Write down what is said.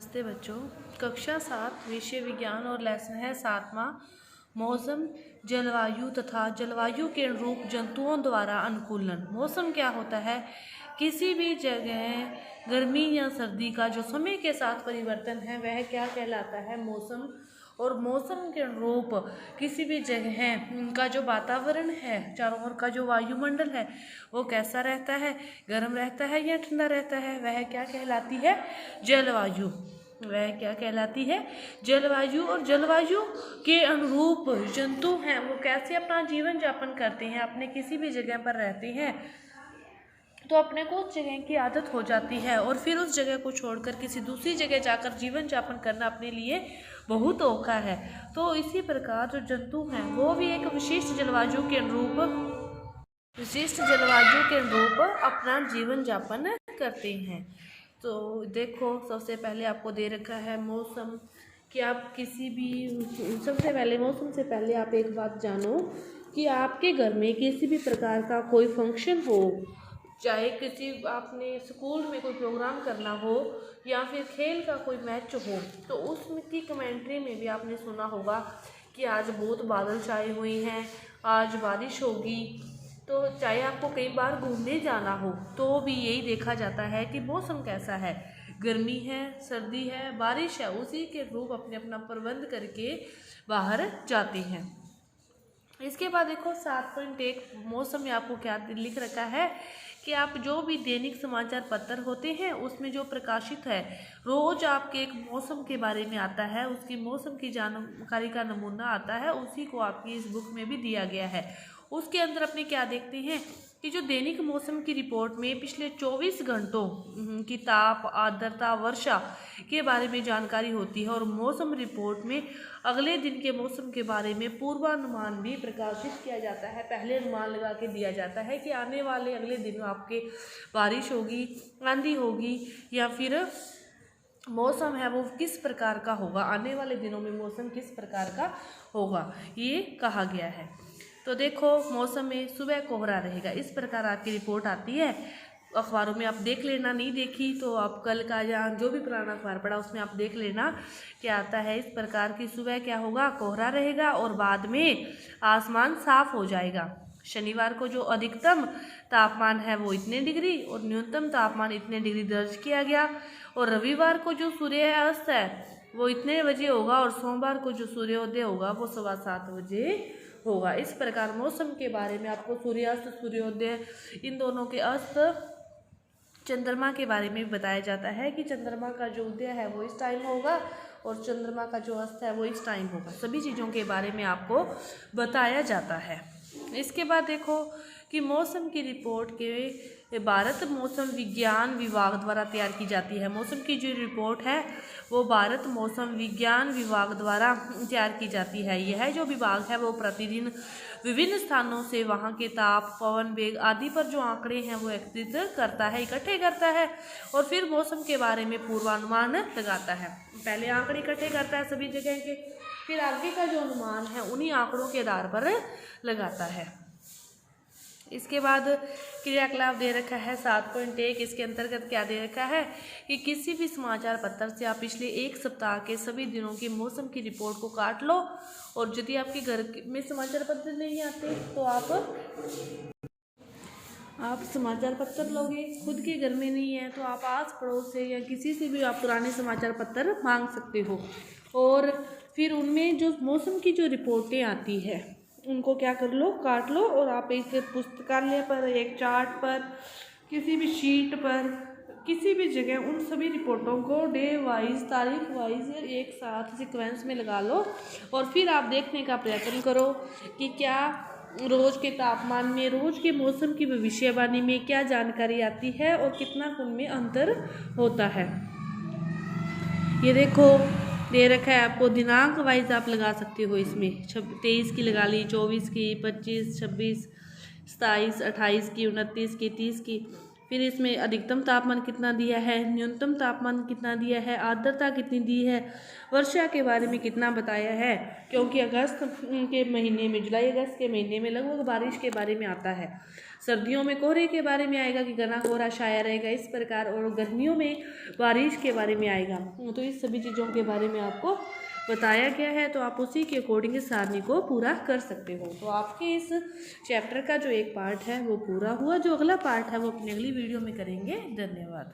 नमस्ते बच्चों। कक्षा 7 विषय विज्ञान और लेसन है 7वां मौसम, जलवायु तथा जलवायु के अनुरूप जंतुओं द्वारा अनुकूलन। मौसम क्या होता है? किसी भी जगह गर्मी या सर्दी का जो समय के साथ परिवर्तन है वह क्या कहलाता है? मौसम। और मौसम के अनुरूप किसी भी जगह का जो वातावरण है, चारों ओर का जो वायुमंडल है वो कैसा रहता है? गर्म रहता है या ठंडा रहता है? वह क्या कहलाती है? जलवायु। वह क्या कहलाती है? जलवायु। और जलवायु के अनुरूप जंतु हैं वो कैसे अपना जीवन यापन करते हैं, अपने किसी भी जगह पर रहते हैं तो अपने को उस जगह की आदत हो जाती है और फिर उस जगह को छोड़कर किसी दूसरी जगह जाकर जीवन यापन करना अपने लिए बहुत औखा है। तो इसी प्रकार जो जंतु हैं वो भी एक विशिष्ट जलवायु के अनुरूप अपना जीवन यापन करते हैं। तो देखो, सबसे पहले आपको दे रखा है मौसम कि आप किसी भी सबसे पहले मौसम से पहले आप एक बात जानो कि आपके घर में किसी भी प्रकार का कोई फंक्शन हो, चाहे किसी आपने स्कूल में कोई प्रोग्राम करना हो या फिर खेल का कोई मैच हो, तो उसकी कमेंट्री में भी आपने सुना होगा कि आज बहुत बादल छाए हुए हैं, आज बारिश होगी। तो चाहे आपको कई बार घूमने जाना हो तो भी यही देखा जाता है कि मौसम कैसा है, गर्मी है, सर्दी है, बारिश है, उसी के रूप अपने अपना प्रबंध करके बाहर जाते हैं। इसके बाद देखो 7.1 मौसम में आपको क्या लिख रखा है कि आप जो भी दैनिक समाचार पत्र होते हैं उसमें जो प्रकाशित है रोज आपके एक मौसम के बारे में आता है, उसकी मौसम की जानकारी का नमूना आता है, उसी को आपकी इस बुक में भी दिया गया है। उसके अंदर अपने क्या देखते हैं कि जो दैनिक मौसम की रिपोर्ट में पिछले 24 घंटों की ताप, आर्द्रता, वर्षा के बारे में जानकारी होती है और मौसम रिपोर्ट में अगले दिन के मौसम के बारे में पूर्वानुमान भी प्रकाशित किया जाता है। पहले अनुमान लगा के दिया जाता है कि आने वाले अगले दिनों आपके बारिश होगी, आंधी होगी या फिर मौसम है वो किस प्रकार का होगा, आने वाले दिनों में मौसम किस प्रकार का होगा, ये कहा गया है। तो देखो, मौसम में सुबह कोहरा रहेगा, इस प्रकार आपकी रिपोर्ट आती है। अखबारों में आप देख लेना, नहीं देखी तो आप कल का या जो भी पुराना अखबार पढ़ा उसमें आप देख लेना क्या आता है। इस प्रकार की सुबह क्या होगा, कोहरा रहेगा और बाद में आसमान साफ हो जाएगा। शनिवार को जो अधिकतम तापमान है वो इतने डिग्री और न्यूनतम तापमान इतने डिग्री दर्ज किया गया। और रविवार को जो सूर्यास्त है वो इतने बजे होगा और सोमवार को जो सूर्योदय होगा वो 7:15 बजे होगा। इस प्रकार मौसम के बारे में आपको सूर्यास्त, सूर्योदय, इन दोनों के अस्त, चंद्रमा के बारे में बताया जाता है कि चंद्रमा का जो उदय है वो इस टाइम होगा और चंद्रमा का जो अस्त है वो इस टाइम होगा। सभी चीज़ों के बारे में आपको बताया जाता है। इसके बाद देखो कि मौसम की रिपोर्ट के भारत मौसम विज्ञान विभाग द्वारा तैयार की जाती है। मौसम की जो रिपोर्ट है वो भारत मौसम विज्ञान विभाग द्वारा तैयार की जाती है। यह जो विभाग है वो प्रतिदिन विभिन्न स्थानों से वहाँ के ताप, पवन वेग आदि पर जो आंकड़े हैं वो एकत्रित करता है, इकट्ठे करता है और फिर मौसम के बारे में पूर्वानुमान लगाता है। पहले आंकड़े इकट्ठे करता है सभी जगह के, फिर आगे का जो अनुमान है उन्हीं आंकड़ों के आधार पर लगाता है। इसके बाद क्रियाकलाप दे रखा है 7.1। इसके अंतर्गत क्या दे रखा है कि किसी भी समाचार पत्र से आप पिछले एक सप्ताह के सभी दिनों की मौसम की रिपोर्ट को काट लो और यदि आपके घर में समाचार पत्र नहीं आते तो आप समाचार पत्र लोगे, खुद के घर में नहीं है तो आप आस पड़ोस से या किसी से भी आप पुराने समाचार पत्र मांग सकते हो और फिर उनमें जो मौसम की जो रिपोर्टें आती है उनको क्या कर लो, काट लो और आप एक पुस्तकालय पर, एक चार्ट पर, किसी भी शीट पर, किसी भी जगह उन सभी रिपोर्टों को डे वाइज, तारीख वाइज एक साथ सीक्वेंस में लगा लो और फिर आप देखने का प्रयत्न करो कि क्या रोज के तापमान में, रोज के मौसम की भविष्यवाणी में क्या जानकारी आती है और कितना उनमें अंतर होता है। ये देखो दे रखा है आपको, दिनांक वाइज आप लगा सकते हो। इसमें 23 की लगा ली, 24 की, 25, 26, 27, 28 की, 29 की, 30 की। फिर इसमें अधिकतम तापमान कितना दिया है, न्यूनतम तापमान कितना दिया है, आर्द्रता कितनी दी है, वर्षा के बारे में कितना बताया है, क्योंकि अगस्त के महीने में, जुलाई अगस्त के महीने में लगभग बारिश के बारे में आता है। सर्दियों में कोहरे के बारे में आएगा कि घना कोहरा छाया रहेगा इस प्रकार, और गर्मियों में बारिश के बारे में आएगा। तो इस सभी चीज़ों के बारे में आपको बताया गया है, तो आप उसी के अकॉर्डिंग इस सारणी को पूरा कर सकते हो। तो आपके इस चैप्टर का जो एक पार्ट है वो पूरा हुआ। जो अगला पार्ट है वो अपनी अगली वीडियो में करेंगे। धन्यवाद।